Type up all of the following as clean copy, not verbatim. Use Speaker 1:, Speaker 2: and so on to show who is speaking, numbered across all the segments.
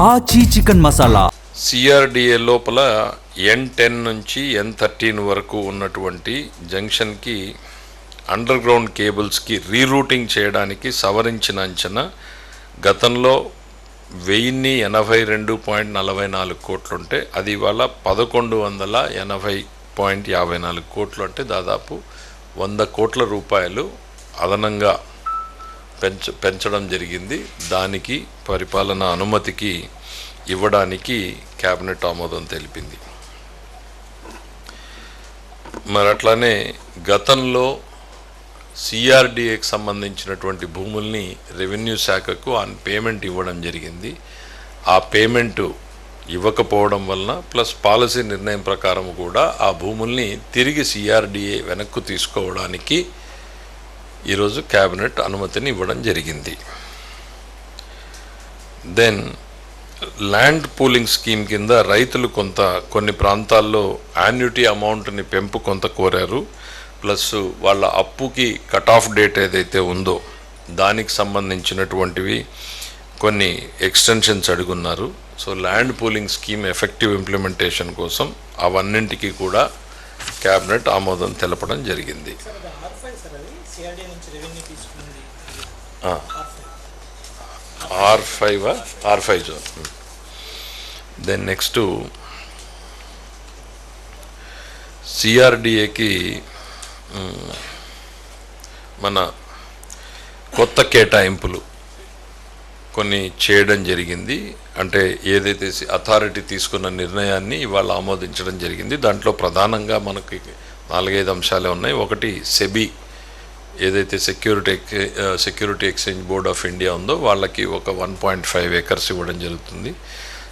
Speaker 1: ఆచి chicken masala.
Speaker 2: CRDA లోపల N10 నుంచి N13 వరకు ఉన్నటువంటి జంక్షన్కి అండర్ గ్రౌండ్ కేబుల్స్కి రీరూటింగ్ చేయడానికి సవరించిన అంచనా గతంలో 1082.44 కోట్లుంటే అది ఇవాళ 1180.54 కోట్లు, అంటే దాదాపు 100 కోట్ల రూపాయలు అదనంగా పెంచడం జరిగింది. దానికి పరిపాలన అనుమతికి ఇవ్వడానికి క్యాబినెట్ ఆమోదం తెలిపింది. మరి అట్లానే గతంలో సిఆర్డిఏకి సంబంధించినటువంటి భూముల్ని రెవెన్యూ శాఖకు ఆన్ పేమెంట్ ఇవ్వడం జరిగింది. ఆ పేమెంటు ఇవ్వకపోవడం వలన ప్లస్ పాలసీ నిర్ణయం ప్రకారం కూడా ఆ భూముల్ని తిరిగి సిఆర్డిఏ వెనక్కు తీసుకోవడానికి ఈరోజు క్యాబినెట్ అనుమతిని ఇవ్వడం జరిగింది. దెన్ ల్యాండ్ పూలింగ్ స్కీమ్ కింద రైతులు కొన్ని ప్రాంతాల్లో యాన్యుటీ అమౌంట్ని పెంపు కొంత కోరారు. ప్లస్ వాళ్ళ అప్పుకి కట్ ఆఫ్ డేట్ ఏదైతే ఉందో దానికి సంబంధించినటువంటివి కొన్ని ఎక్స్టెన్షన్స్ అడుగున్నారు. So land pooling scheme effective implementation కోసం అవన్నింటికి కూడా క్యాబినెట్ ఆమోదం తెలపడం జరిగింది. R5 zone. దెన్ నెక్స్ట్ సిఆర్డిఏకి మన కొత్త కేటాయింపులు కొన్ని చేయడం జరిగింది. అంటే ఏదైతే అథారిటీ తీసుకున్న నిర్ణయాన్ని ఇవాళ ఆమోదించడం జరిగింది. దాంట్లో ప్రధానంగా మనకి 4-5 అంశాలే ఉన్నాయి. ఒకటి సెబీ ఏదైతే security exchange board of India ఉందో వాళ్ళకి ఒక 1.5 ఏకర్స్ ఇవ్వడం జరుగుతుంది.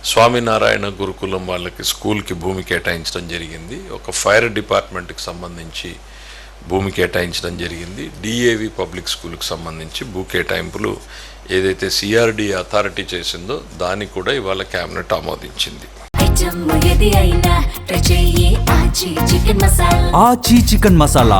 Speaker 2: స్వామినారాయణ గురుకులం వాళ్ళకి స్కూల్కి భూమి కేటాయించడం జరిగింది. ఒక ఫైర్ డిపార్ట్మెంట్కి సంబంధించి భూమి కేటాయించడం జరిగింది. డిఏవి పబ్లిక్ స్కూల్కి సంబంధించి భూ కేటాయింపులు ఏదైతే సిఆర్డి అథారిటీ చేసిందో దాన్ని కూడా ఇవాళ క్యాబినెట్ ఆమోదించింది.
Speaker 1: ఆచి చికెన్ మసాలా.